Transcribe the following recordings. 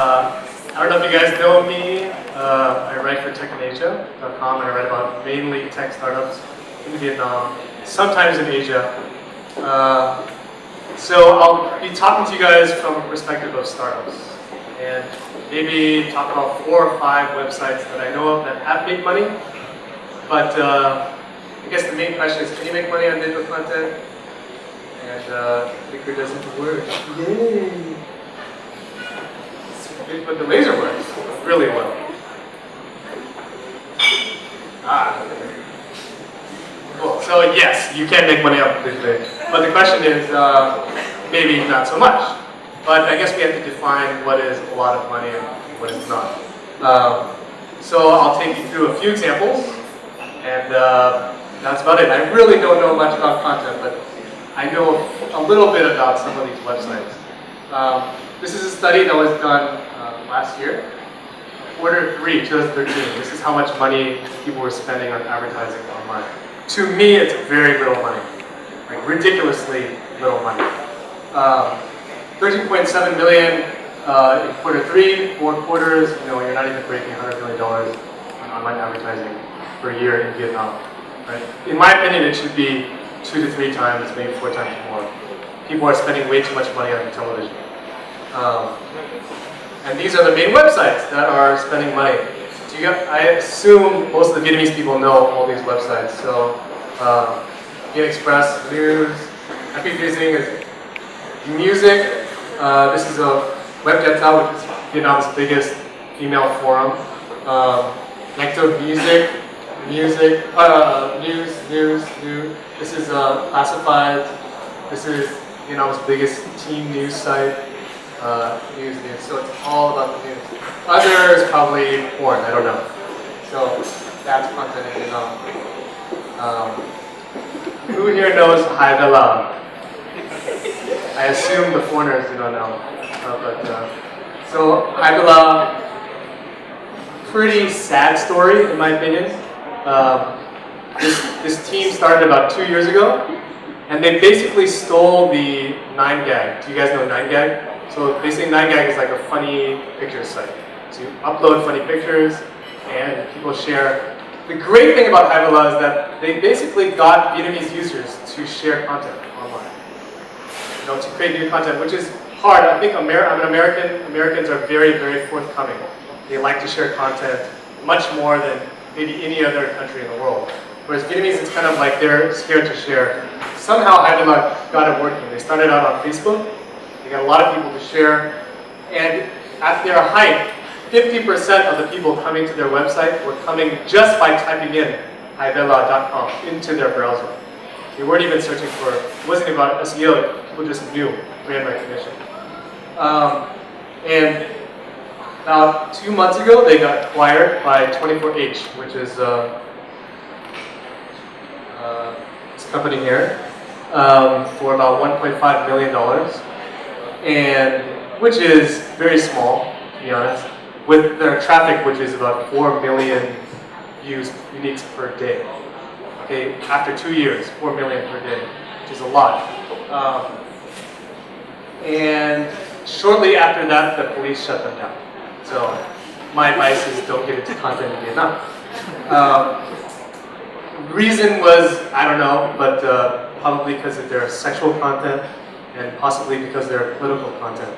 I don't know if you guys know me. I write for techinasia.com and I write about mainly tech startups in Vietnam, sometimes in Asia. So I'll be talking to you guys from a perspective of startups and maybe talk about 4 or 5 websites that I know of that have made money. But I guess the main question is, can you make money on digital content? And Clicker doesn't work. Yay! But the laser works really well. Cool. So yes, you can make money off of digitally. But the question is, maybe not so much. But I guess we have to define what is a lot of money and what is not. So I'll take you through a few examples, and that's about it. I really don't know much about content, but I know a little bit about some of these websites. This is a study that was done last year, Q3, 2013. This is how much money people were spending on advertising online. To me, it's very little money, like ridiculously little money. 13.7 million in Q3, 4 quarters. You know, you're not even breaking $100 million on online advertising per year in Vietnam. Right? In my opinion, it should be 2 to 3 times, maybe 4 times more. People are spending way too much money on television. And these are the main websites that are spending money. I assume most of the Vietnamese people know all these websites. So, Viet Express, News, Happy Visiting is music. This is a Web Data, which is Vietnam's biggest female forum. Nectar Music, news. This is Classified. This is Vietnam's biggest teen news site. News. So it's all about the news. Others probably porn. I don't know. So that's content in Vietnam. Who here knows Hai Da La? I assume the foreigners do not know. So Hai Da La, pretty sad story in my opinion. This team started about 2 years ago, and they basically stole the 9gag. Do you guys know 9gag? So basically 9gag is like a funny pictures site. So you upload funny pictures and people share. The great thing about Hai Da La is that they basically got Vietnamese users to share content online. To create new content, which is hard. I think I'm an American. Americans are very, very forthcoming. They like to share content much more than maybe any other country in the world. Whereas Vietnamese, it's kind of like they're scared to share. Somehow Hai Da La got it working. They started out on Facebook. They got a lot of people to share. And at their height, 50% of the people coming to their website were coming just by typing in haidala.com into their browser. They weren't even searching for, it wasn't about SEO, people just knew brand recognition. And about 2 months ago, they got acquired by 24H, which is this company here, for about $1.5 million, and which is very small, to be honest, with their traffic, which is about 4 million views uniques per day. Okay, after 2 years, 4 million per day, which is a lot. And shortly after that, the police shut them down. So my advice is don't get into content in Vietnam. Reason was, I don't know, but probably because of their sexual content and possibly because of their political content.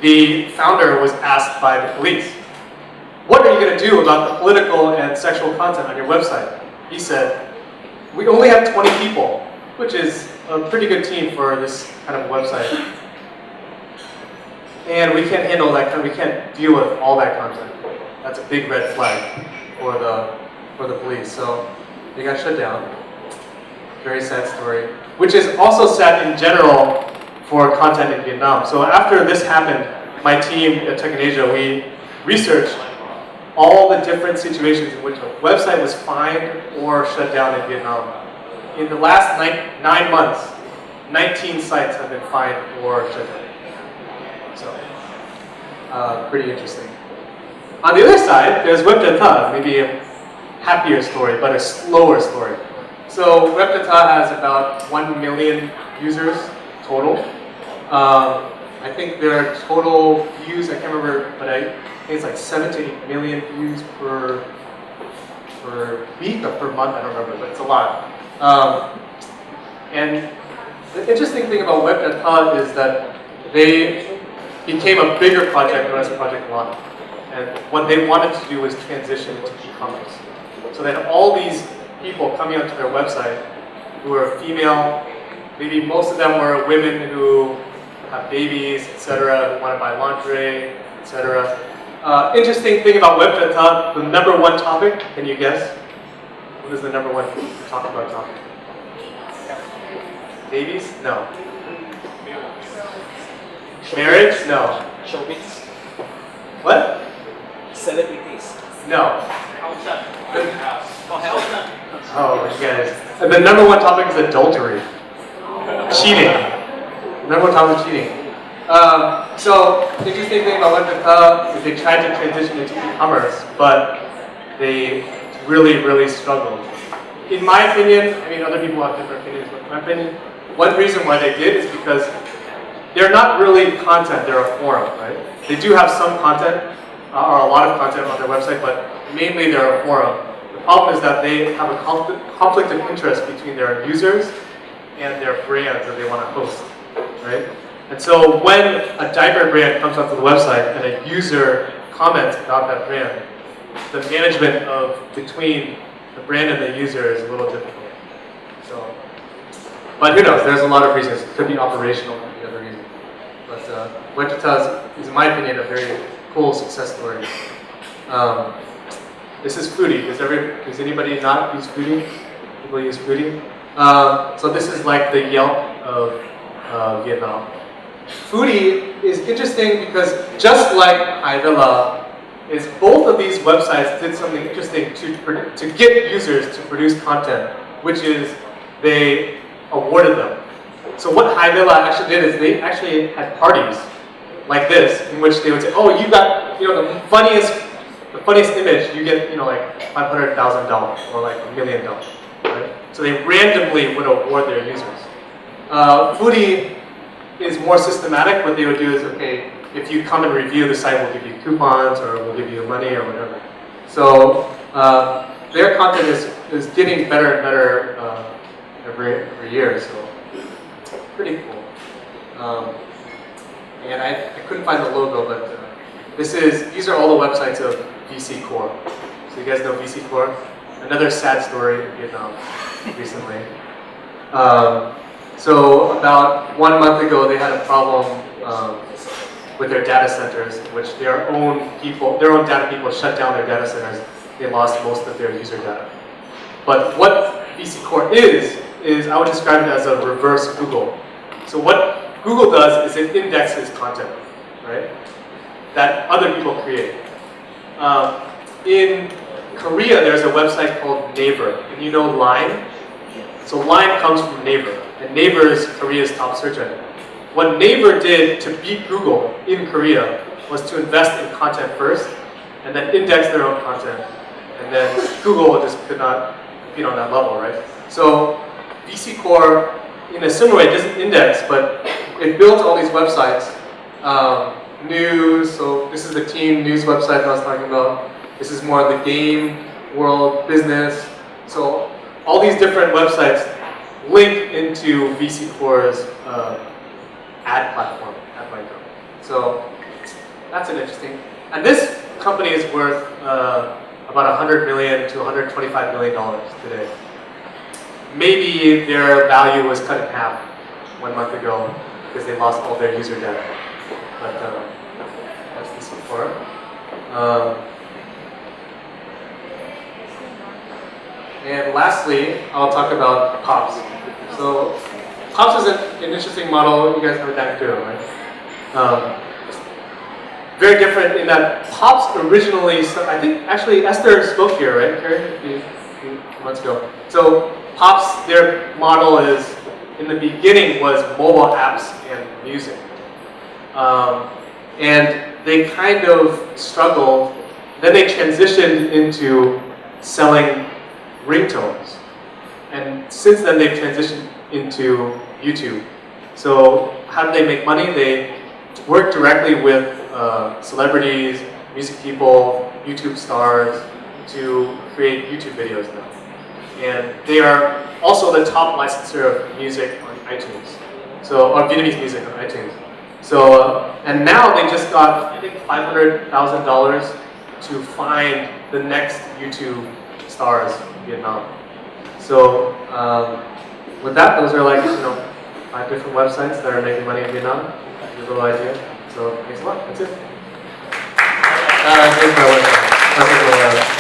The founder was asked by the police, what are you going to do about the political and sexual content on your website? He said, we only have 20 people, which is a pretty good team for this kind of website. And we can't handle that, we can't deal with all that content. That's a big red flag for the police. So they got shut down. Very sad story. Which is also sad in general for content in Vietnam. So after this happened, my team at Tech in Asia, we researched all the different situations in which a website was fined or shut down in Vietnam. In the last 9 months, 19 sites have been fined or shut down. So, pretty interesting. On the other side, there's Web Data, maybe a happier story, but a slower story. So Replica has about 1 million users total. I think their total views, I can't remember, but I think it's like 7 to 8 million views per week or per month, I don't remember, but it's a lot. And the interesting thing about Web.Pod is that they became a bigger project known as Project One. And what they wanted to do was transition to e-commerce. So then all these people coming onto their website who are female, maybe most of them were women who have babies, etc., who want to buy lingerie, etc. Interesting thing about Web.Pod, the number one topic, can you guess? What is the number one topic? Babies? No. Marriage? No. Showbiz. What? Celebrities. No. Oh, you guys. And the number one topic is adultery. Cheating. Number one topic is cheating. So, the interesting thing about Web.Pod is they tried to transition into e-commerce, but they really, really struggled. In my opinion, I mean, other people have different opinions, but in my opinion, one reason why they did is because they're not really content, they're a forum, right? They do have some content, or a lot of content on their website, but mainly they're a forum. The problem is that they have a conflict of interest between their users and their brands that they want to host, right? And so when a diaper brand comes onto the website and a user comments about that brand, the management of between the brand and the user is a little difficult. So, but who knows? There's a lot of reasons. It could be operational, could be other reasons. But Web.Pod is, in my opinion, a very cool success story. This is Foodie. Does anybody not use Foodie? People use Foodie. So this is like the Yelp of Vietnam. Foodie is interesting because just like Haidala, is both of these websites did something interesting to get users to produce content, which is they awarded them. So what Haidala actually did is they actually had parties like this, in which they would say, "Oh, you got the funniest image, you get like $500,000 or like $1 million." Right? So they randomly would award their users. Foodie is more systematic. What they would do is, okay, if you come and review the site, we'll give you coupons or we'll give you money or whatever. So their content is getting better and better every year. So pretty cool. And I couldn't find the logo, but these are all the websites of VC Core. So you guys know VC Core? Another sad story in Vietnam recently. So about 1 month ago, they had a problem with their data centers, in which their own data people shut down their data centers. They lost most of their user data. But what VC Core is I would describe it as a reverse Google. So what Google does is it indexes content, right, that other people create. In Korea, there's a website called Naver, and you know Line? So Line comes from Naver, and Naver is Korea's top search engine. What Naver did to beat Google in Korea was to invest in content first, and then index their own content. And then Google just could not compete on that level, right? So VC Core, in a similar way, doesn't index, but it builds all these websites. News, so this is the team news website that I was talking about. This is more of the game world, business. So all these different websites link into VC Core's ad platform, AdMicro. So that's an interesting. And this company is worth about $100 million to $125 million today. Maybe their value was cut in half 1 month ago because they lost all their user data. But that's VC Core. And lastly, I'll talk about Pops. So Pops is an interesting model. You guys heard that too, right? Very different in that Pops originally, I think actually Esther spoke here, right, Carrie, a few months ago. So Pops, their model is, in the beginning, was mobile apps and music. And they kind of struggled. Then they transitioned into selling ringtones. And since then, they've transitioned into YouTube. So how do they make money? They work directly with celebrities, music people, YouTube stars to create YouTube videos now. And they are also the top licensor of music on iTunes. So, or Vietnamese music on iTunes. So, and now they just got, I think, $500,000 to find the next YouTube stars in Vietnam. So, with that, those are like, 5 different websites that are making money in Vietnam. Give you a little idea. So, thanks a lot. That's it. Here's my website.